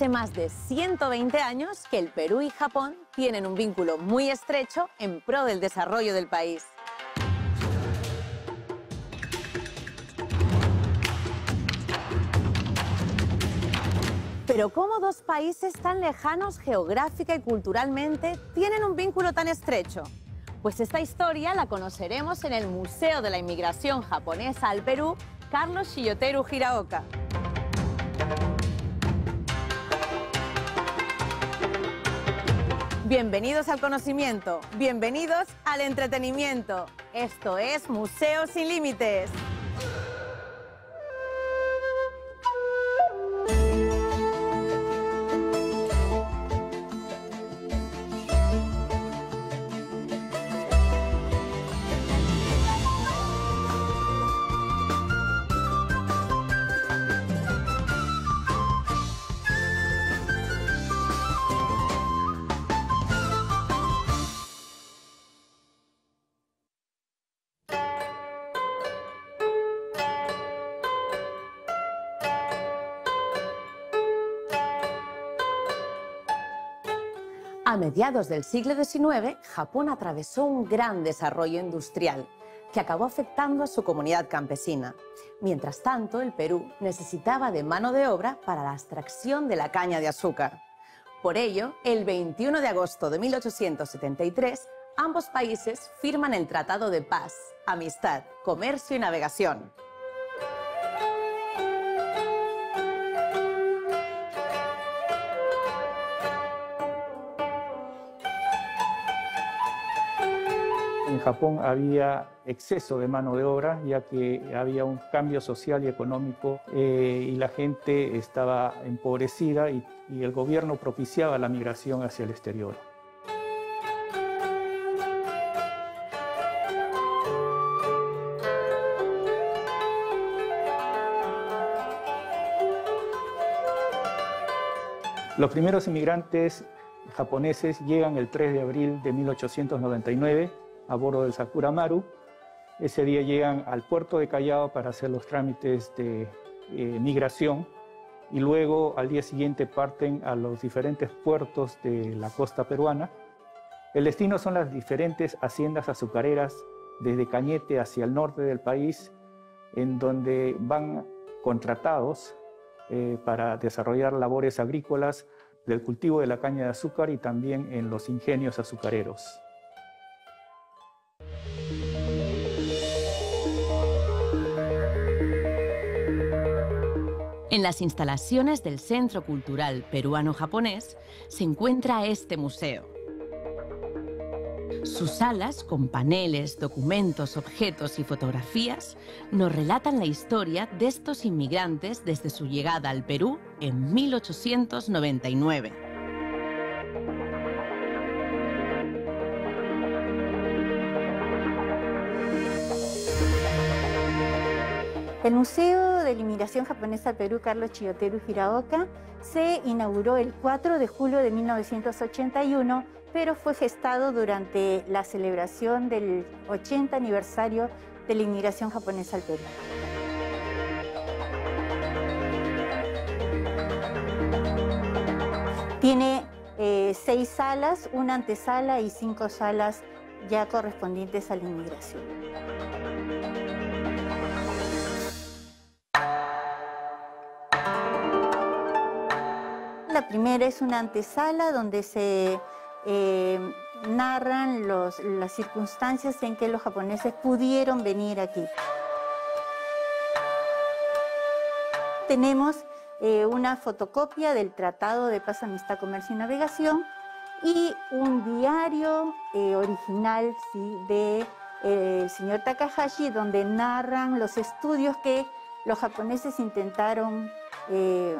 Hace más de 120 años que el Perú y Japón tienen un vínculo muy estrecho en pro del desarrollo del país. Pero ¿cómo dos países tan lejanos geográfica y culturalmente tienen un vínculo tan estrecho? Pues esta historia la conoceremos en el Museo de la Inmigración Japonesa al Perú, Carlos Shiyoteru Hiraoka. Bienvenidos al conocimiento, bienvenidos al entretenimiento. Esto es Museos sin Límites. A mediados del siglo XIX, Japón atravesó un gran desarrollo industrial que acabó afectando a su comunidad campesina. Mientras tanto, el Perú necesitaba de mano de obra para la extracción de la caña de azúcar. Por ello, el 21 de agosto de 1873, ambos países firman el Tratado de Paz, Amistad, Comercio y Navegación. En Japón había exceso de mano de obra, ya que había un cambio social y económico y la gente estaba empobrecida y el gobierno propiciaba la migración hacia el exterior. Los primeros inmigrantes japoneses llegan el 3 de abril de 1899 a bordo del Sakura Maru. Ese día llegan al puerto de Callao para hacer los trámites de migración y luego al día siguiente parten a los diferentes puertos de la costa peruana. El destino son las diferentes haciendas azucareras desde Cañete hacia el norte del país, en donde van contratados para desarrollar labores agrícolas del cultivo de la caña de azúcar y también en los ingenios azucareros. En las instalaciones del Centro Cultural Peruano-Japonés se encuentra este museo. Sus salas, con paneles, documentos, objetos y fotografías, nos relatan la historia de estos inmigrantes desde su llegada al Perú en 1899. El Museo de la Inmigración Japonesa al Perú, Carlos Shiyoteru Hiraoka, se inauguró el 4 de julio de 1981, pero fue gestado durante la celebración del 80 aniversario de la inmigración japonesa al Perú. Tiene 6 salas, una antesala y 5 salas ya correspondientes a la inmigración. La primera es una antesala donde se narran las circunstancias en que los japoneses pudieron venir aquí. Tenemos una fotocopia del Tratado de Paz, Amistad, Comercio y Navegación y un diario original, ¿sí?, del señor Takahashi, donde narran los estudios que los japoneses intentaron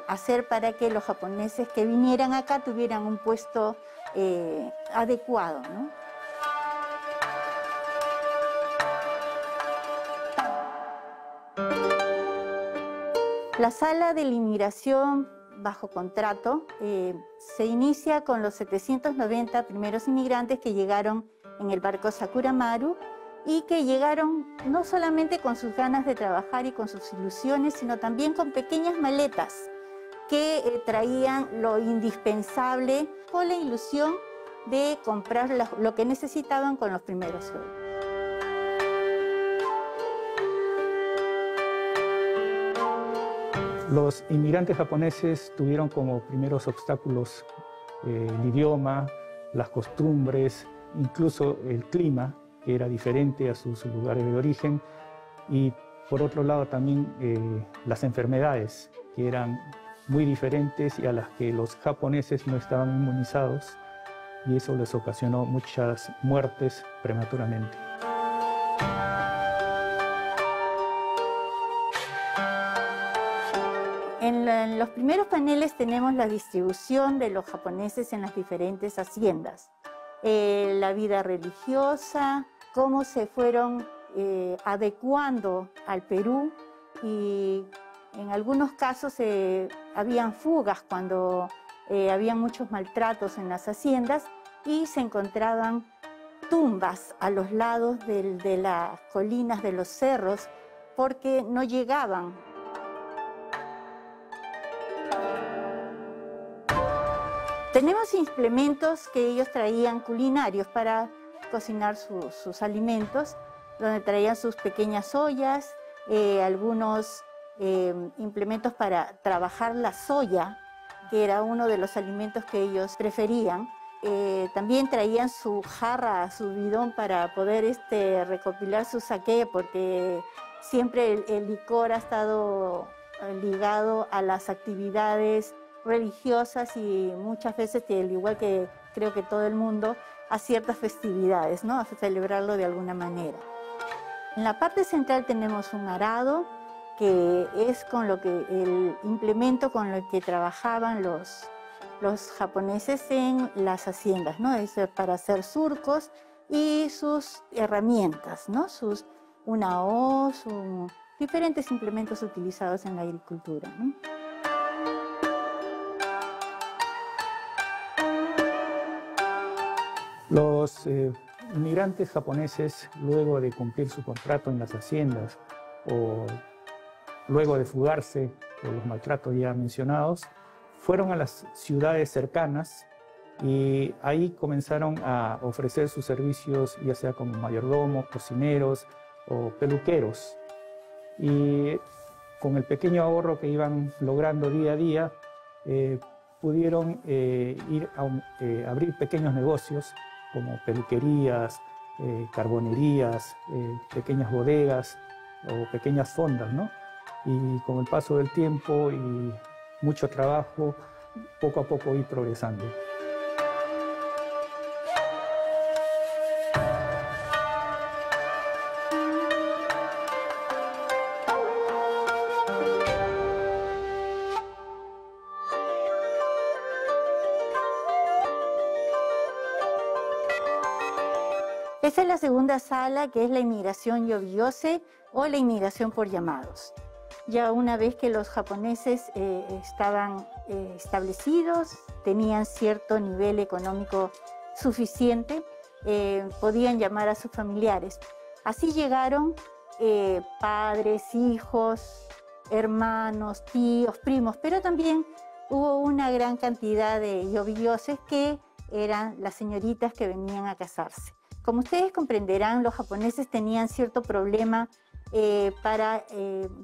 hacer para que los japoneses que vinieran acá tuvieran un puesto adecuado, ¿no? La sala de la inmigración bajo contrato se inicia con los 790 primeros inmigrantes que llegaron en el barco Sakura Maru y que llegaron no solamente con sus ganas de trabajar y con sus ilusiones, sino también con pequeñas maletas que traían lo indispensable con la ilusión de comprar lo que necesitaban con los primeros sueldos. Los inmigrantes japoneses tuvieron como primeros obstáculos el idioma, las costumbres, incluso el clima, que era diferente a sus lugares de origen, y por otro lado también las enfermedades, que eran muy diferentes y a las que los japoneses no estaban inmunizados, y eso les ocasionó muchas muertes prematuramente. En los primeros paneles tenemos la distribución de los japoneses en las diferentes haciendas, la vida religiosa, cómo se fueron adecuando al Perú, y en algunos casos habían fugas cuando había muchos maltratos en las haciendas y se encontraban tumbas a los lados de las colinas, de los cerros, porque no llegaban. Tenemos implementos que ellos traían culinarios para cocinar sus alimentos, donde traían sus pequeñas ollas, algunos implementos para trabajar la soya, que era uno de los alimentos que ellos preferían. También traían su jarra, su bidón para poder recopilar su saqué, porque siempre el licor ha estado ligado a las actividades religiosas y muchas veces, al igual que creo que todo el mundo, a ciertas festividades, ¿no? A celebrarlo de alguna manera. En la parte central tenemos un arado, que es el implemento con el que trabajaban los japoneses en las haciendas, ¿no? Es para hacer surcos y sus herramientas, ¿no? Una hoz, diferentes implementos utilizados en la agricultura, ¿no? Los inmigrantes japoneses, luego de cumplir su contrato en las haciendas o luego de fugarse por los maltratos ya mencionados, fueron a las ciudades cercanas y ahí comenzaron a ofrecer sus servicios, ya sea como mayordomos, cocineros o peluqueros. Y con el pequeño ahorro que iban logrando día a día, pudieron abrir pequeños negocios como peluquerías, carbonerías, pequeñas bodegas o pequeñas fondas, ¿no? Y con el paso del tiempo y mucho trabajo, poco a poco ir progresando. Esa es la segunda sala, que es la inmigración Yobiyose o la inmigración por llamados. Ya una vez que los japoneses estaban establecidos, tenían cierto nivel económico suficiente, podían llamar a sus familiares. Así llegaron padres, hijos, hermanos, tíos, primos, pero también hubo una gran cantidad de yobiyoses que eran las señoritas que venían a casarse. Como ustedes comprenderán, los japoneses tenían cierto problema para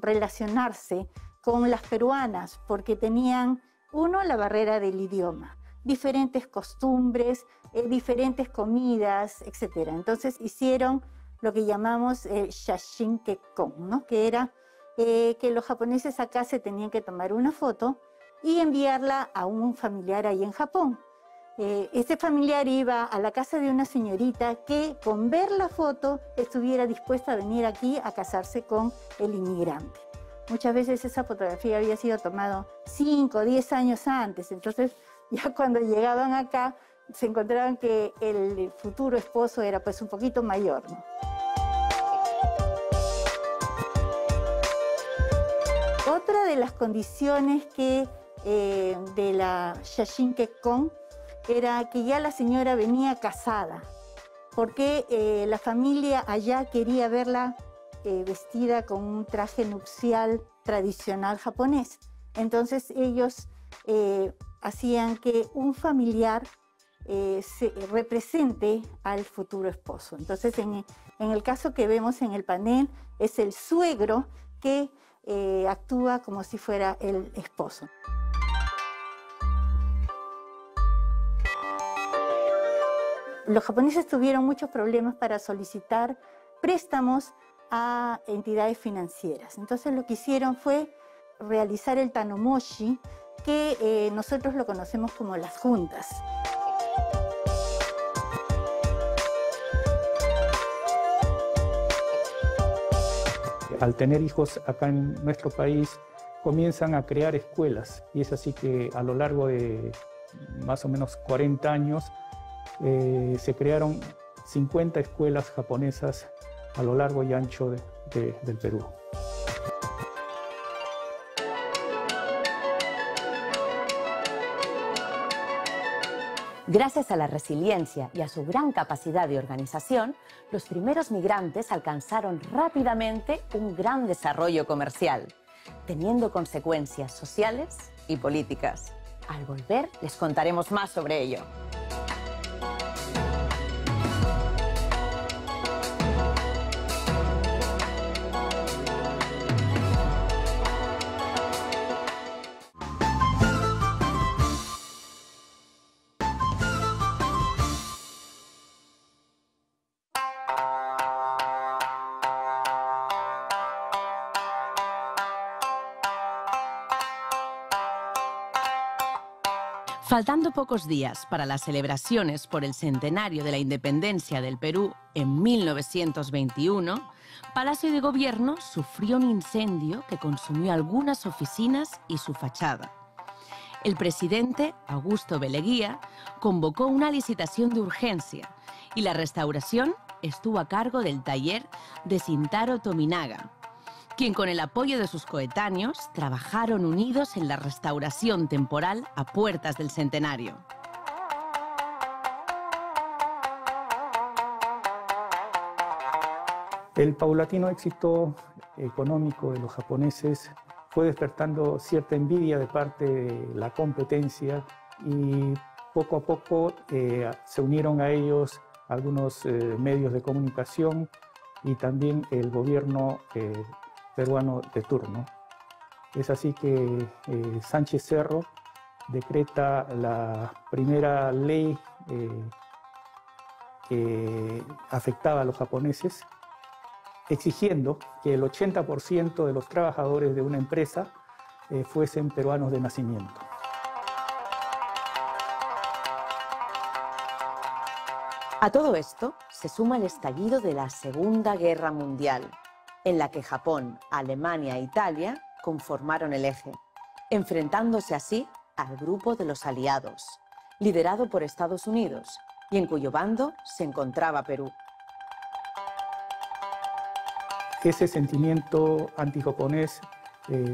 relacionarse con las peruanas, porque tenían, uno, la barrera del idioma, diferentes costumbres, diferentes comidas, etc. Entonces hicieron lo que llamamos el shashinkekkon, ¿no? Que era que los japoneses acá se tenían que tomar una foto y enviarla a un familiar ahí en Japón. Ese familiar iba a la casa de una señorita que, con ver la foto, estuviera dispuesta a venir aquí a casarse con el inmigrante. Muchas veces esa fotografía había sido tomada 5 o 10 años antes, entonces ya cuando llegaban acá se encontraban que el futuro esposo era pues un poquito mayor, ¿no? Otra de las condiciones que de la shashinkekkon era que ya la señora venía casada, porque la familia allá quería verla vestida con un traje nupcial tradicional japonés. Entonces ellos hacían que un familiar se represente al futuro esposo. Entonces, en el caso que vemos en el panel, es el suegro que actúa como si fuera el esposo. Los japoneses tuvieron muchos problemas para solicitar préstamos a entidades financieras. Entonces lo que hicieron fue realizar el tanomouchi, que nosotros lo conocemos como las juntas. Al tener hijos acá en nuestro país, comienzan a crear escuelas, y es así que a lo largo de más o menos 40 años se crearon 50 escuelas japonesas a lo largo y ancho del Perú. Gracias a la resiliencia y a su gran capacidad de organización, los primeros migrantes alcanzaron rápidamente un gran desarrollo comercial, teniendo consecuencias sociales y políticas. Al volver, les contaremos más sobre ello. Faltando pocos días para las celebraciones por el centenario de la independencia del Perú en 1921, Palacio de Gobierno sufrió un incendio que consumió algunas oficinas y su fachada. El presidente, Augusto Beleguía, convocó una licitación de urgencia y la restauración estuvo a cargo del taller de Shintaro Tominaga, quien con el apoyo de sus coetáneos trabajaron unidos en la restauración temporal a puertas del centenario. El paulatino éxito económico de los japoneses fue despertando cierta envidia de parte de la competencia, y poco a poco se unieron a ellos algunos medios de comunicación y también el gobierno peruano de turno. Es así que Sánchez Cerro decreta la primera ley que afectaba a los japoneses, exigiendo que el 80% de los trabajadores de una empresa fuesen peruanos de nacimiento. A todo esto se suma el estallido de la Segunda Guerra Mundial, en la que Japón, Alemania e Italia conformaron el eje, enfrentándose así al grupo de los aliados, liderado por Estados Unidos, y en cuyo bando se encontraba Perú. Ese sentimiento antijaponés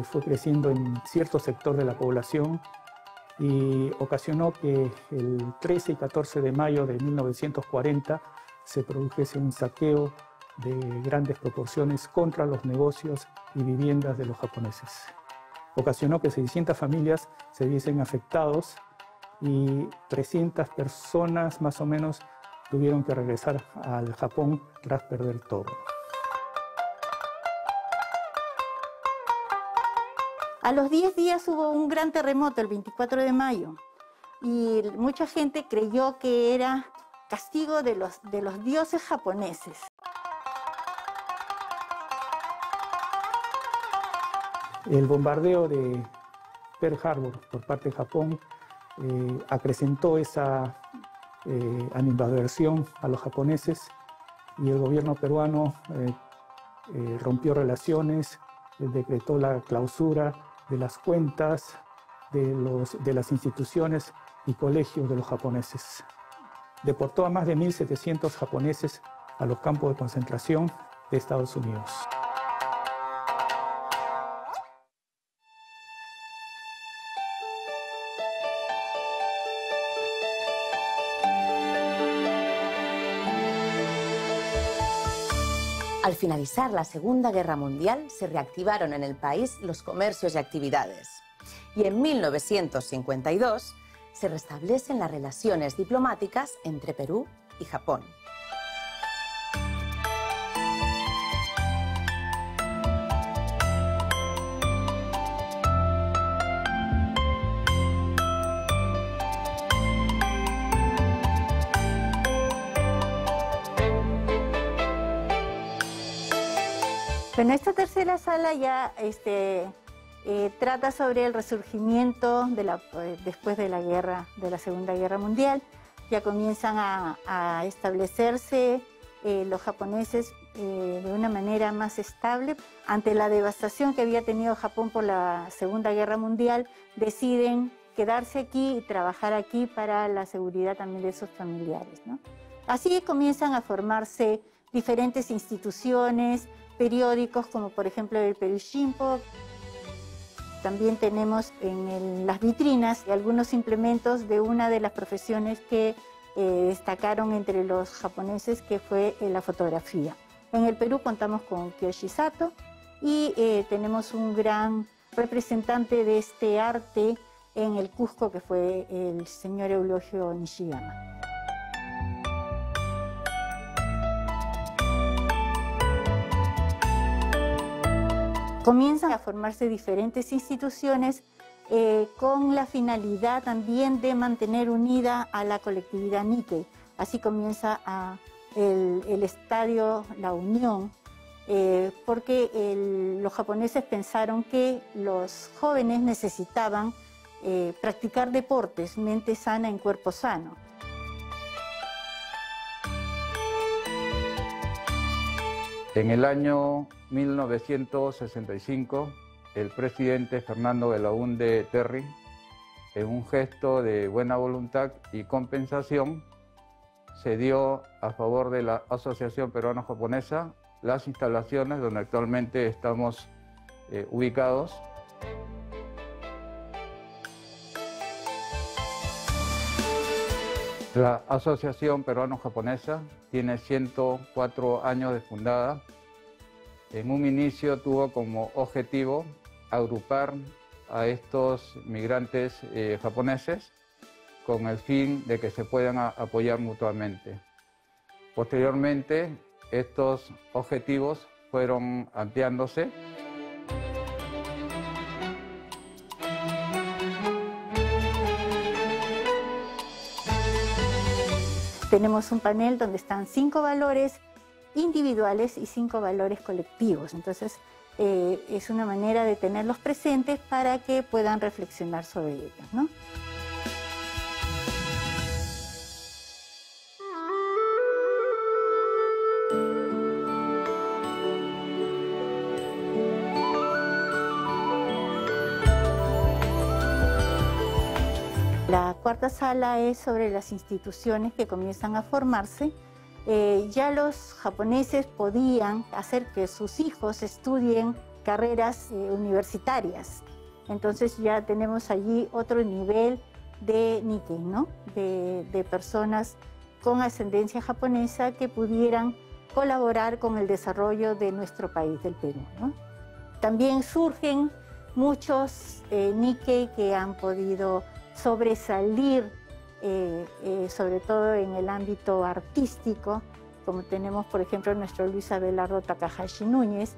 fue creciendo en cierto sector de la población y ocasionó que el 13 y 14 de mayo de 1940 se produjese un saqueo de grandes proporciones contra los negocios y viviendas de los japoneses. Ocasionó que 600 familias se viesen afectados y 300 personas más o menos tuvieron que regresar al Japón tras perder todo. A los 10 días hubo un gran terremoto, el 24 de mayo, y mucha gente creyó que era castigo de los dioses japoneses. El bombardeo de Pearl Harbor por parte de Japón acrecentó esa animadversión a los japoneses, y el gobierno peruano rompió relaciones, decretó la clausura de las cuentas de las instituciones y colegios de los japoneses. Deportó a más de 1.700 japoneses a los campos de concentración de Estados Unidos. Al finalizar la Segunda Guerra Mundial, se reactivaron en el país los comercios y actividades. y en 1952 se restablecen las relaciones diplomáticas entre Perú y Japón. Bueno, esta tercera sala ya trata sobre el resurgimiento después de la Segunda Guerra Mundial. Ya comienzan a establecerse los japoneses de una manera más estable. Ante la devastación que había tenido Japón por la Segunda Guerra Mundial, deciden quedarse aquí y trabajar aquí para la seguridad también de sus familiares, ¿no? Así comienzan a formarse diferentes instituciones, periódicos, como por ejemplo el Perú Shinpo. También tenemos en las vitrinas algunos implementos de una de las profesiones que destacaron entre los japoneses, que fue la fotografía. En el Perú contamos con Kiyoshi Sato y tenemos un gran representante de este arte en el Cusco, que fue el señor Eulogio Nishiyama. Comienzan a formarse diferentes instituciones con la finalidad también de mantener unida a la colectividad Nikkei. Así comienza el estadio La Unión, porque los japoneses pensaron que los jóvenes necesitaban practicar deportes, mente sana en cuerpo sano. En el año 1965, el presidente Fernando Belaúnde Terry, en un gesto de buena voluntad y compensación, cedió a favor de la Asociación Peruano-Japonesa las instalaciones donde actualmente estamos ubicados. La Asociación Peruano-Japonesa tiene 104 años de fundada. En un inicio tuvo como objetivo agrupar a estos migrantes japoneses con el fin de que se puedan apoyar mutuamente. Posteriormente, estos objetivos fueron ampliándose. Tenemos un panel donde están 5 valores individuales y 5 valores colectivos. Entonces, es una manera de tenerlos presentes para que puedan reflexionar sobre ellos, ¿no? La cuarta sala es sobre las instituciones que comienzan a formarse. Ya los japoneses podían hacer que sus hijos estudien carreras universitarias. Entonces ya tenemos allí otro nivel de Nikkei, ¿no? De personas con ascendencia japonesa que pudieran colaborar con el desarrollo de nuestro país, del Perú, ¿no? También surgen muchos Nikkei que han podido sobresalir, sobre todo en el ámbito artístico, como tenemos por ejemplo nuestro Luis Abelardo Takahashi Núñez,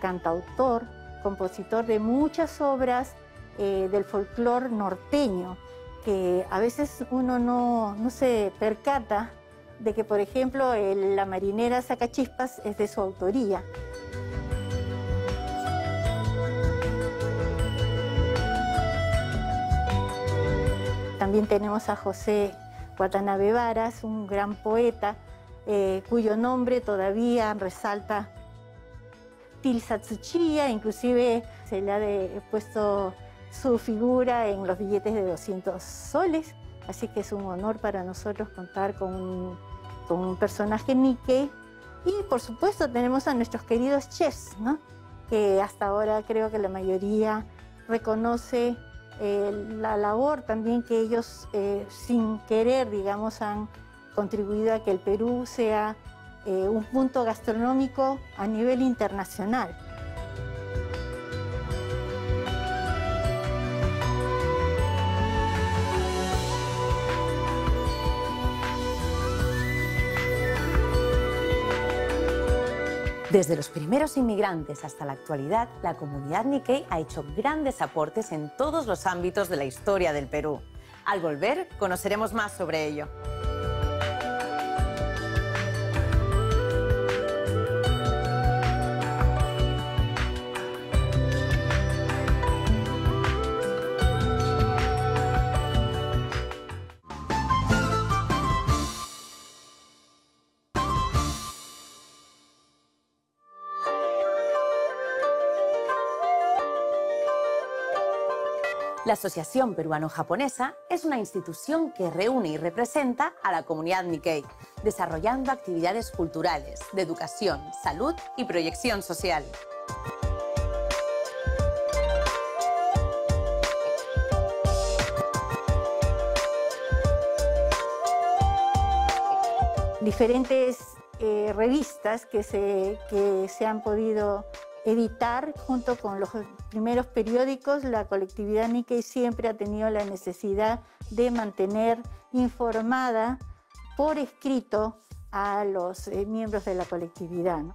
cantautor, compositor de muchas obras del folclore norteño, que a veces uno no se percata de que, por ejemplo, La marinera Sacachispas es de su autoría. También tenemos a José Watanabe Varas, un gran poeta, cuyo nombre todavía resalta Tilsatsuchiya, inclusive se le ha puesto su figura en los billetes de 200 soles, así que es un honor para nosotros contar con un personaje Nikkei. Y por supuesto tenemos a nuestros queridos chefs, ¿no? Que hasta ahora creo que la mayoría reconoce la labor también que ellos sin querer, digamos, han contribuido a que el Perú sea un punto gastronómico a nivel internacional. Desde los primeros inmigrantes hasta la actualidad, la comunidad Nikkei ha hecho grandes aportes en todos los ámbitos de la historia del Perú. Al volver, conoceremos más sobre ello. La Asociación Peruano-Japonesa es una institución que reúne y representa a la comunidad Nikkei, desarrollando actividades culturales, de educación, salud y proyección social. Diferentes revistas que se han podido editar junto con los primeros periódicos. La colectividad Nikkei siempre ha tenido la necesidad de mantener informada por escrito a los miembros de la colectividad, ¿no?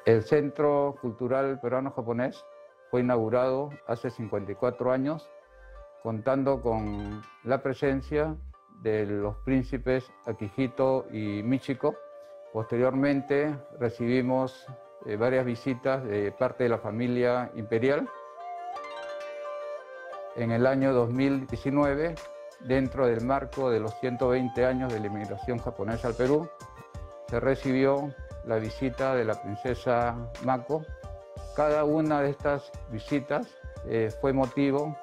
El Centro Cultural Peruano-Japonés fue inaugurado hace 54 años, contando con la presencia de los príncipes Akihito y Michiko. Posteriormente recibimos varias visitas de parte de la familia imperial. En el año 2019, dentro del marco de los 120 años de la inmigración japonesa al Perú, se recibió la visita de la princesa Mako. Cada una de estas visitas fue motivo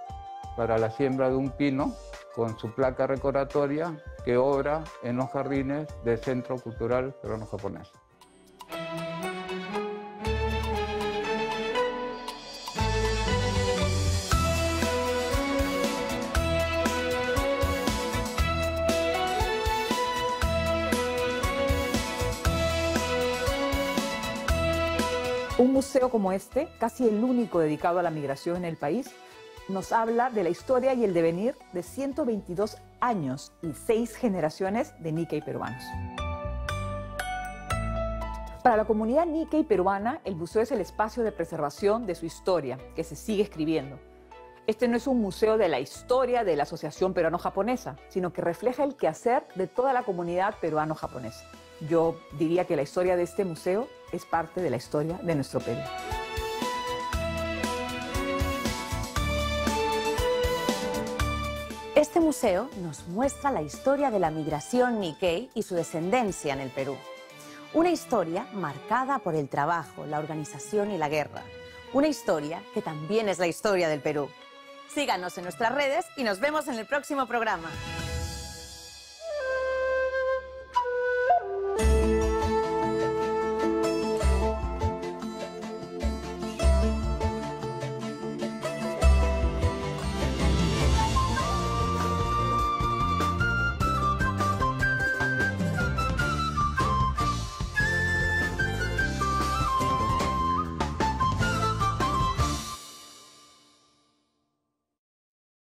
para la siembra de un pino con su placa recordatoria que obra en los jardines del Centro Cultural Peruano-Japonés. Un museo como este, casi el único dedicado a la migración en el país, nos habla de la historia y el devenir de 122 años y 6 generaciones de Nikkei peruanos. Para la comunidad Nikkei peruana, el museo es el espacio de preservación de su historia, que se sigue escribiendo. Este no es un museo de la historia de la Asociación Peruano-Japonesa, sino que refleja el quehacer de toda la comunidad peruano-japonesa. Yo diría que la historia de este museo es parte de la historia de nuestro Perú. Este museo nos muestra la historia de la migración Nikkei y su descendencia en el Perú. Una historia marcada por el trabajo, la organización y la guerra. Una historia que también es la historia del Perú. Síganos en nuestras redes y nos vemos en el próximo programa.